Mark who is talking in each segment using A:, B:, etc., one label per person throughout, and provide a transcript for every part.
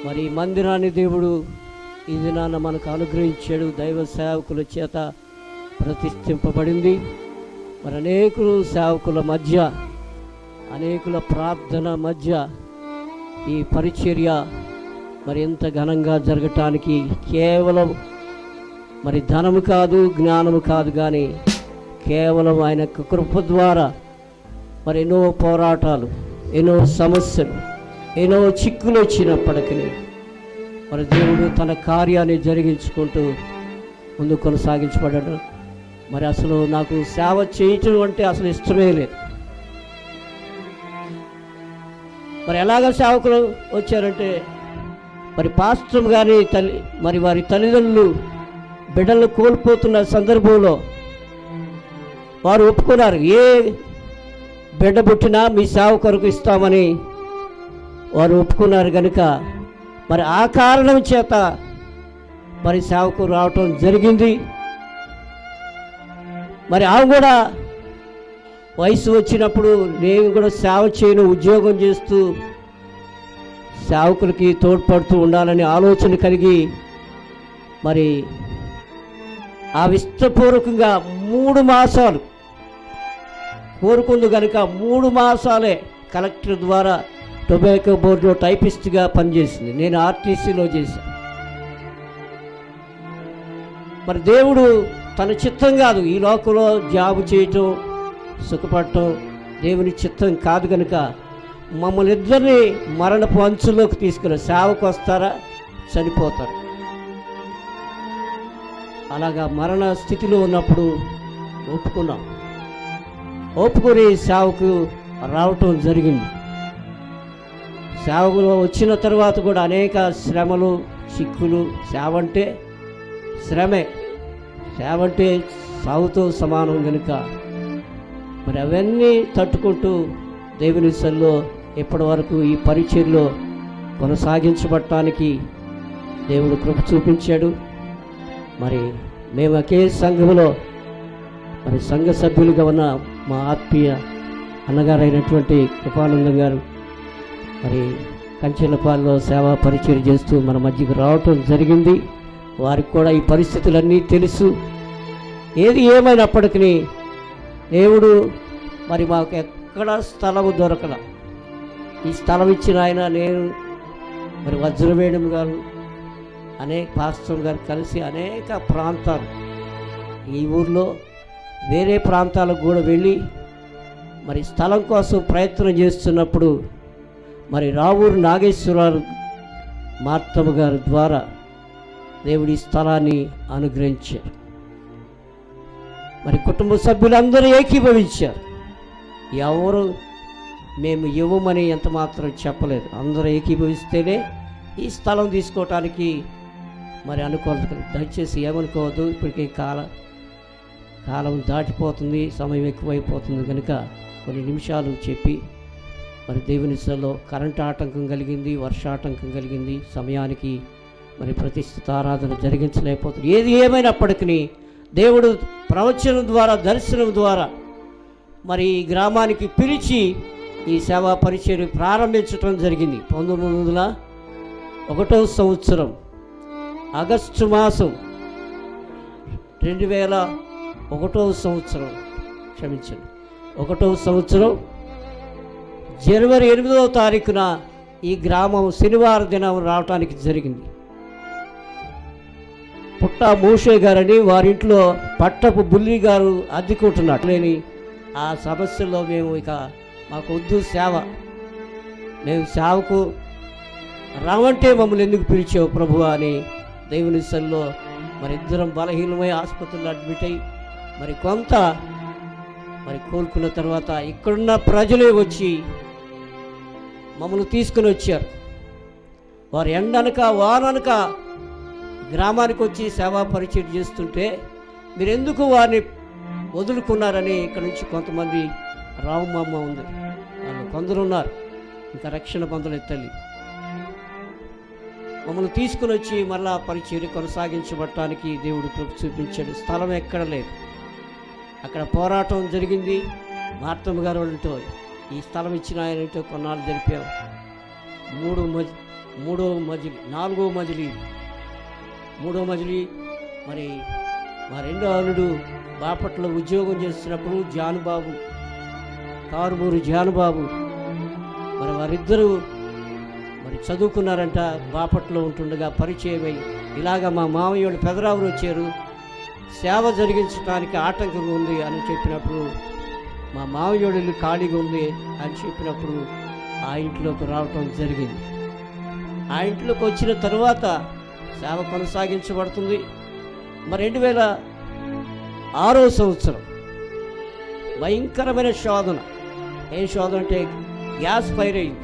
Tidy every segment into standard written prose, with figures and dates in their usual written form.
A: మరి మందిరాన్ని దేవుడు ఈ దినాన మనకు అనుగ్రహించాడు. దైవ సేవకుల చేత ప్రతిష్ఠింపబడింది. మరి అనేకులు సేవకుల మధ్య, అనేకుల ప్రార్థన మధ్య ఈ పరిచర్య మరి ఎంత ఘనంగా జరగటానికి కేవలం మరి ధనము కాదు, జ్ఞానము కాదు, కానీ కేవలం ఆయన కృప ద్వారా మరి ఎన్నో పోరాటాలు, ఎన్నో సమస్యలు, ఎన్నో చిక్కులు వచ్చినప్పటికీ మరి దేవుడు తన కార్యాన్ని జరిగించుకుంటూ ముందు కొనసాగించబడ్డాడు. మరి అసలు నాకు సేవ చేయటం అంటే అసలు ఇష్టమే లేదు. మరి ఎలాగ సేవకులు వచ్చారంటే, మరి పాస్టర్ గారి మరి వారి తల్లిదండ్రులు బిడ్డలను కోల్పోతున్న సందర్భంలో వారు ఒప్పుకున్నారు. ఏ బిడ్డ పుట్టినా మీ సేవ కొరకు ఇస్తామని వారు ఒప్పుకున్నారు. కనుక మరి ఆ కారణం చేత మరి సేవకు రావటం జరిగింది. మరి ఆమె కూడా వయసు వచ్చినప్పుడు నేను కూడా సేవ చేయను, ఉద్యోగం చేస్తూ సేవకులకి తోడ్పడుతూ ఉండాలని ఆలోచన కలిగి మరి ఆ ఇష్టపూర్వకంగా 3 మాసాలు కోరుకుంది. కనుక 3 మాసాలే కలెక్టర్ ద్వారా టొబాకో బోర్డులో టైపిస్ట్గా పనిచేసింది. నేను ఆర్టీసీలో చేశాను. మరి దేవుడు తన చిత్తం కాదు, ఈ లోకంలో జాబు చేయటం, సుఖపడటం దేవుని చిత్తం కాదు. కనుక మమ్మల్ని ఇద్దరిని మరణపు అంచులోకి తీసుకెళ్ళి సేవకు వస్తారా, చనిపోతారు. అలాగా మరణ స్థితిలో ఉన్నప్పుడు ఒప్పుకొని సేవకు రావటం జరిగింది. సేవకులో వచ్చిన తర్వాత కూడా అనేక శ్రమలు, చిక్కులు. సేవ అంటే శ్రమే, సేవ అంటే సాగుతో సమానం. కనుక మరి అవన్నీ తట్టుకుంటూ దేవుని సన్నిధిలో ఇప్పటి వరకు ఈ పరిచర్యలో కొనసాగించబడటానికి దేవుడు కృప చూపించాడు. మరి మేము ఒకే సంఘంలో మరి సంఘ సభ్యులుగా ఉన్న మా ఆత్మీయ అన్నగారైనటువంటి కృపానందం గారు మరి కంచెలపాలలో సేవా పరిచర్య చేస్తూ మన మధ్యకు రావటం జరిగింది. వారికి కూడా ఈ పరిస్థితులన్నీ తెలుసు. ఏది ఏమైనప్పటికీ దేవుడు మరి మాకు ఎక్కడ స్థలము దొరకల. ఈ స్థలం ఇచ్చిన ఆయన, నేను మరి వజ్రవేణం గారు, అనేక పాస్టర్ గారు కలిసి అనేక ప్రాంతాలు, ఈ ఊర్లో వేరే ప్రాంతాలకు కూడా వెళ్ళి మరి స్థలం కోసం ప్రయత్నం చేస్తున్నప్పుడు మరి రావూరు నాగేశ్వరరావు మార్తమ్మ గారి ద్వారా దేవుడి స్థలాన్ని అనుగ్రహించారు. మరి కుటుంబ సభ్యులందరూ ఏకీభవించారు. ఎవరు మేము ఇవ్వమని ఎంత మాత్రం చెప్పలేదు. అందరూ ఏకీభవిస్తేనే ఈ స్థలం తీసుకోవటానికి మరి అనుకూలత. దయచేసి ఏమనుకోవద్దు, ఇప్పటికీ కాలం దాటిపోతుంది, సమయం ఎక్కువైపోతుంది. కనుక కొన్ని నిమిషాలు చెప్పి మరి దేవుని సన్నిధిలో కరెంటు ఆటంకం కలిగింది, వర్షాటంకం కలిగింది, సమయానికి మరి ప్రతిష్ఠిత ఆరాధన జరిగించలేకపోతుంది. ఏది ఏమైనప్పటికీ దేవుడు ప్రవచనం ద్వారా, దర్శనం ద్వారా మరి ఈ గ్రామానికి పిలిచి ఈ సేవా పరిచర్య ప్రారంభించడం జరిగింది. 1901 సంవత్సరం ఆగస్టు మాసం 2001 సంవత్సరం, క్షమించండి, 1వ సంవత్సరం జనవరి 8వ తారీఖున ఈ గ్రామం శనివారం దినం రావటానికి జరిగింది. పుట్ట మోషే గారని వారింట్లో పట్టపు బుల్లి గారు అద్దెకుంటున్నట్టు లేని ఆ సమస్యల్లో మేము మాకు వద్దు సేవ, మేము సేవకు రావంటే మమ్మల్ని ఎందుకు పిలిచావు ప్రభువా అని దేవుని సన్నిధిలో మరి ఇద్దరం బలహీనమై ఆసుపత్రిలో అడ్మిట్ అయ్యి మరి కొంత మరి కోలుకున్న తర్వాత ఇక్కడున్న ప్రజలే వచ్చి మమ్మల్ని తీసుకుని వచ్చారు. వారు ఎండనక వాననక గ్రామానికి వచ్చి సేవా పరిచయం చేస్తుంటే మీరు ఎందుకు వారిని వదులుకున్నారని ఇక్కడ నుంచి కొంతమంది రావుమమ్మ ఉంది, వాళ్ళు కొందరు ఉన్నారు, ఇంకా రక్షణ పొందలేదు తల్లి. మమ్మల్ని తీసుకుని వచ్చి మళ్ళా పరిచర్య కొనసాగించబడటానికి దేవుడు కృప చూపించాడు. స్థలం ఎక్కడ లేదు. అక్కడ పోరాటం జరిగింది. మార్తమ్మ గారు వాళ్ళతో ఈ స్థలం ఇచ్చిన ఆయనతో కొన్నాళ్ళు జరిపాం. నాలుగో మజిలీ మరి మా రెండో అల్లుడు బాపట్ల ఉద్యోగం చేస్తున్నప్పుడు కారుమూరు జానుబాబు మరి వారిద్దరూ మరి చదువుకున్నారంట. బాపట్లో ఉంటుండగా పరిచయమై ఇలాగ మా మామయ్యోడు పెదరావులు వచ్చారు, సేవ జరిగించడానికి ఆటంకంగా ఉంది అని చెప్పినప్పుడు, మా మామయ్యోడు ఇల్లు ఖాళీగా ఉంది అని చెప్పినప్పుడు ఆ ఇంట్లోకి రావటం జరిగింది. ఆ ఇంట్లోకి వచ్చిన తరువాత సేవ కొనసాగించబడుతుంది. మరి 2006వ సంవత్సరం భయంకరమైన శోధన. ఏం శోధన అంటే గ్యాస్ ఫైర్ అయింది,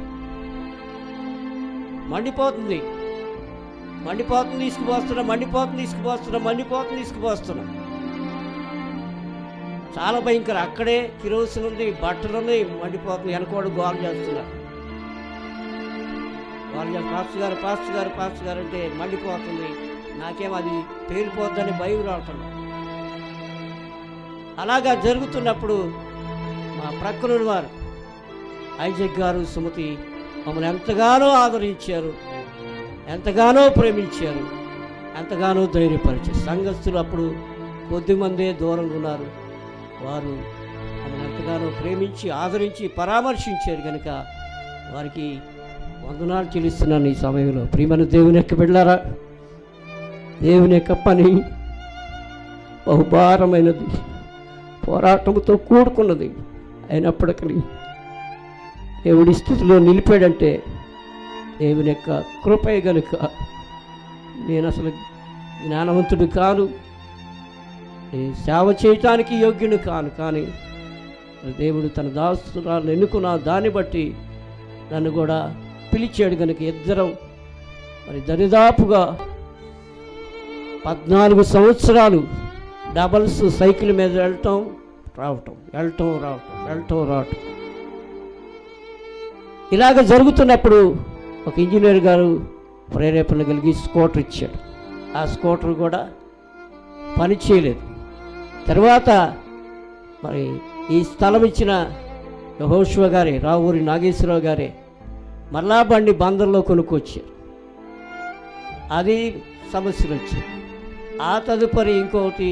A: మండిపోతుంది, తీసుకుపోస్తున్నా. చాలా భయంకరం. అక్కడే కిరోసిన్ ఉంది, బట్టలున్నాయి, మండిపోతుంది. వెనకోడు గోల్ చేస్తున్నారు. పాస్టర్ గారు అంటే మండిపోతుంది. నాకేం అది పేలిపోద్దని భయం రావటం. అలాగా జరుగుతున్నప్పుడు మా ప్రక్కన వారు ఐజక్ గారు, సుమతి మమ్మల్ని ఎంతగానో ఆదరించారు, ఎంతగానో ప్రేమించారు, ఎంతగానో ధైర్యపరిచారు. సంఘస్థులు అప్పుడు కొద్దిమందే దూరంగా ఉన్నారు. వారు మమ్మల్ని ఎంతగానో ప్రేమించి ఆదరించి పరామర్శించారు కనుక వారికి వందనాలు చెల్లిస్తున్నాను ఈ సమయంలో. ప్రియమైన దేవుని యొక్క బిడ్డలారా, దేవుని యొక్క పని బహుభారమైనది, పోరాటంతో కూడుకున్నది. అయినప్పటికీ దేవుడి స్థితిలో నిలిపాడంటే దేవుని యొక్క కృపే గనుక. నేను అసలు జ్ఞానవంతుడు కాను, సేవ చేయటానికి యోగ్యుడు కాను. కానీ దేవుడు తన దాసురాలను ఎన్నుకున్న దాన్ని బట్టి నన్ను కూడా పిలిచాడు కనుక ఇద్దరం మరి దరిదాపుగా 14 సంవత్సరాలు డబల్స్ సైకిల్ మీద వెళ్ళటం రావటం. ఇలాగ జరుగుతున్నప్పుడు ఒక ఇంజనీర్ గారు ప్రేరేపణ కలిగి స్కూటర్ ఇచ్చాడు. ఆ స్కూటర్ కూడా పని చేయలేదు. తర్వాత మరి ఈ స్థలం ఇచ్చిన యెహోషువ గారే, రావూరి నాగేశ్వరరావు గారే మరలా బండి బందర్లో కొనుక్కొచ్చారు. అది సమస్యలు వచ్చాయి. ఆ తదుపరి ఇంకొకటి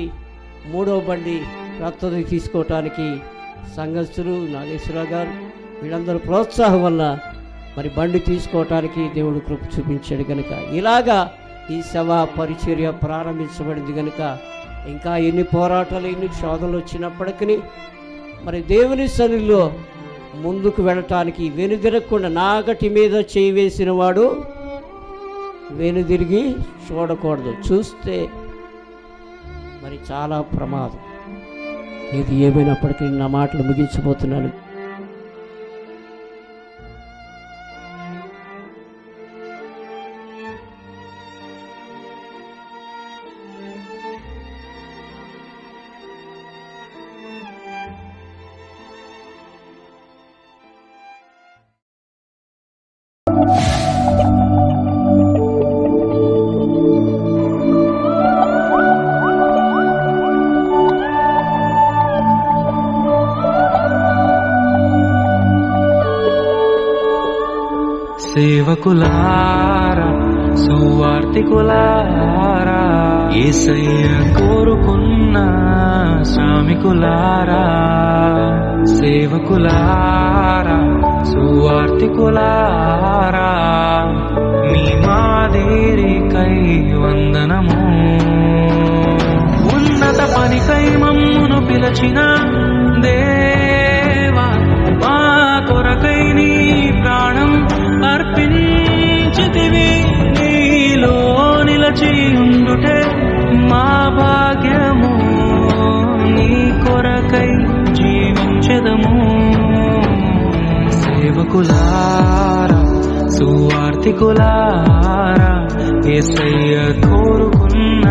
A: మూడో బండి రత్తది తీసుకోవటానికి సంఘస్థులు నాగేశ్వరరావు గారు వీళ్ళందరూ ప్రోత్సాహం వల్ల మరి బండి తీసుకోవటానికి దేవుడు కృప చూపించాడు కనుక ఇలాగా ఈ సేవా పరిచర్య ప్రారంభించబడింది కనుక ఇంకా ఎన్ని పోరాటాలు, ఎన్ని శోధనలు వచ్చినప్పటికీ మరి దేవుని సన్నిధిలో ముందుకు వెళ్ళటానికి వెనుదిరగకుండా, నాగటి మీద చేయి వేసిన వాడు వెనుదిరిగి చూడకూడదు. చూస్తే మరి చాలా ప్రమాదం. ఇది ఏమైనప్పటికీ నా మాటలు ముగించిపోతున్నాను.
B: సేవకులారా, సువార్తికులారా, యేసయ్య కోరుకున్న శ్రామికులారా, సేవకులారా, సువార్తికులారా, మీ మాదిరికై వందనము. ఉన్నత పనికై మమ్మును పిలచిన దేవా, మా కొరకై నీ ప్రాణం అర్పించితివి. నీలో నిలచి ఉండుటే మా భాగ్యము, నీ కొరకై జీవించెదము. సేవకులారా, సువార్తికులారా, యేసయ్య కోరుకున్న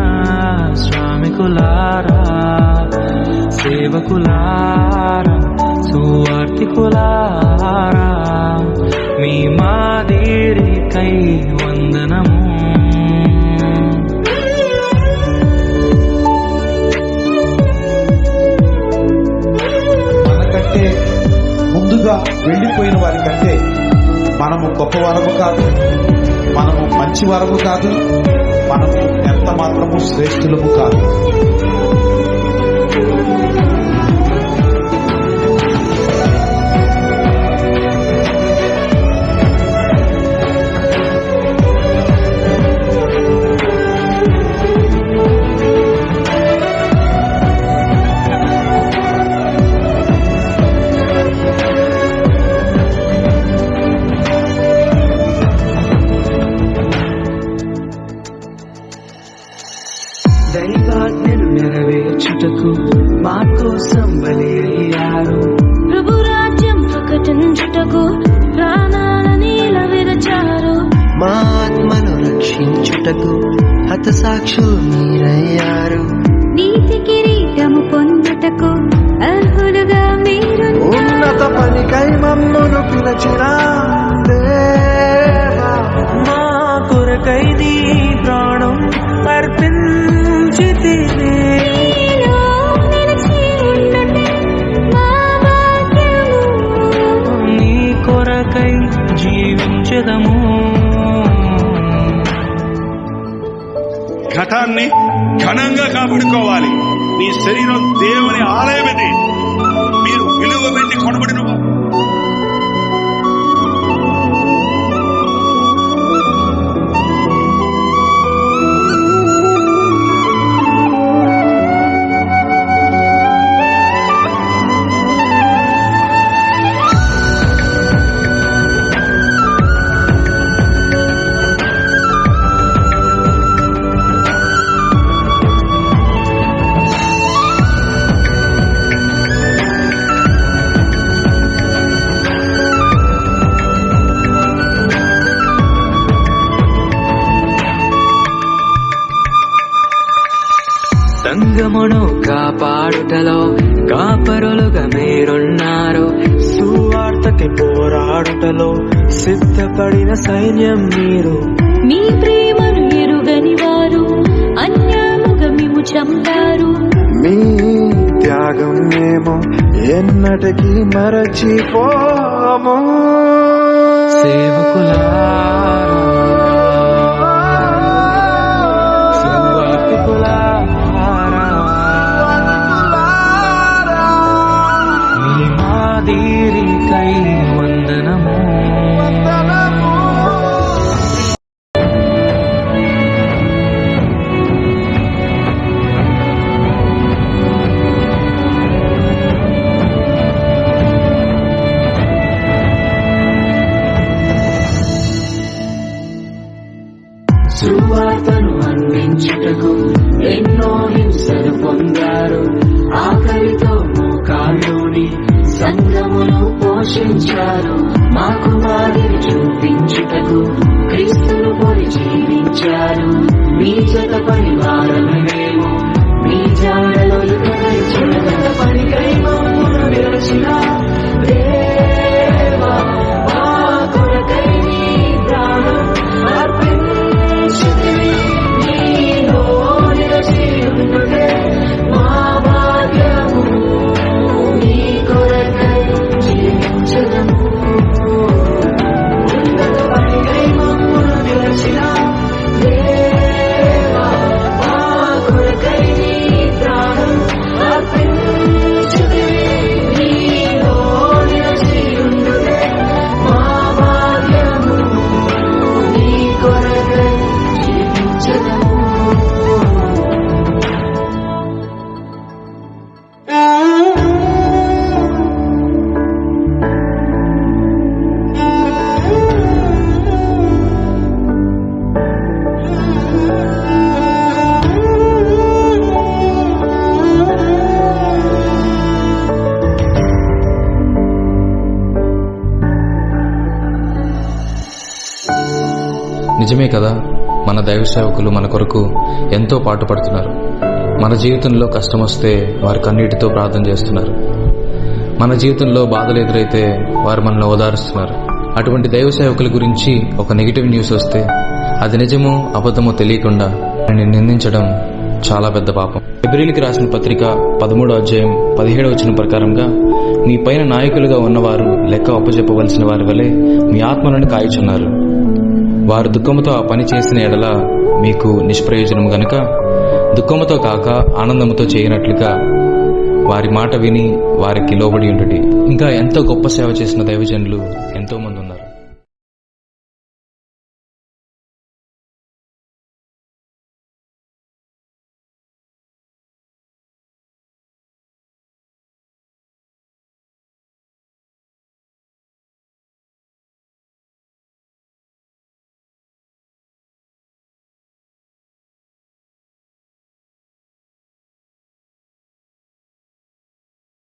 B: శ్రామికులారా, సేవకులారా, సువార్తికులారా, మీ మాదిరికై వందనము.
C: మనకంటే ముందుగా వెళ్ళిపోయిన వారి కంటే మనము గొప్పవారము కాదు. మనము మంచి వరము కాదు, మనము ఎంత మాత్రము శ్రేష్ఠులము కాదు.
B: దైవాజ్ఞను నెరవేర్చుటకు మా కోసం బలి అయ్యారు.
D: ప్రభు రాజ్యం ప్రకటించుటకు ప్రాణాలని విరచారు.
E: మా ఆత్మను రక్షించుటకు హతసాక్షులు మీరయ్యారు.
D: నీతి కిరీటము పొందుటకు అర్హులుగా మీరు.
E: ఉన్నత పనికై మమ్మును పిలచిన దేవా,
B: మా కొరకై నీ ప్రాణం అర్పించితివే.
D: నీలో నిలిచి ఉండుటే మా భాగ్యము.
B: నీ కొరకై జీవించదము.
F: ఘటాన్ని ఘనంగా కాపాడుకోవాలి. నీ శరీరం దేవుని ఆలయమిది, మీరు విలువ పెట్టి కొనబడిన
B: సంగమును కాపాడుటలో కాపరులుగా మీరున్నారు. సువార్తకి పోరాడుటలో సిద్ధపడిన సైన్యం మీరు.
D: మీ ప్రేమను ఎరుగని వారు అన్యాయముగా మిమ్ము చంపారు.
E: మీ త్యాగం మేము ఎన్నటికీ మరచిపోము.
B: సేవకులారా, మీ మాదిరికై వందనము. సువార్తను అందించుటకు ఎన్నో హింసలు పొందారు. ఆకలితో మోకాళ్ళుని సంఘమును పోషించారు. మాకు మాదిరి చూపించుటకు క్రీస్తును పోలి జీవించారు. మీ జత పరివారమే మేము, మీ జాడలో ఇకపై చూడగల పనికై మమ్మును నిలిచిన దేవా, మా కొరకై నీ ప్రాణం అర్పించితివి. నీలో నిలిచి ఉండుటే మా భాగ్యము. నీ కొరకై జీవించదము. ఉన్నత పనికై మమ్మును నిలిచిన దేవా, మా కొరకై నీ ప్రాణం అర్పించితివి. నీలో నిలిచి ఉండుటే మా భాగ్యము. నీ కొరకై జీవించదము.
G: నిజమే కదా, మన దైవ సేవకులు మన కొరకు ఎంతో పాటుపడుతున్నారు. మన జీవితంలో కష్టం వస్తే వారు కన్నీటితో ప్రార్థన చేస్తున్నారు. మన జీవితంలో బాధలు ఎదురైతే వారు మనల్ని ఓదారుస్తున్నారు. అటువంటి దైవ సేవకుల గురించి ఒక నెగిటివ్ న్యూస్ వస్తే అది నిజమో అబద్ధమో తెలియకుండా ఆయన్ని నిందించడం చాలా పెద్ద పాపం. హెబ్రీయులకు రాసిన పత్రిక 13వ అధ్యాయం 17వ వచనం ప్రకారంగా మీ పైన నాయకులుగా ఉన్నవారు లెక్క అప్పచెప్పవలసిన వారి వలె మీ ఆత్మలను కాయుచున్నారు. వారు దుఃఖముతో ఆ పని చేసిన ఎడల మీకు నిష్ప్రయోజనము గనుక దుఃఖముతో కాక ఆనందముతో చేయనట్లుగా వారి మాట విని వారికి లోబడి ఉండుడి. ఇంకా ఎంతో గొప్ప సేవ చేసిన దైవజనులు ఎంతో మంది ఉన్నారు.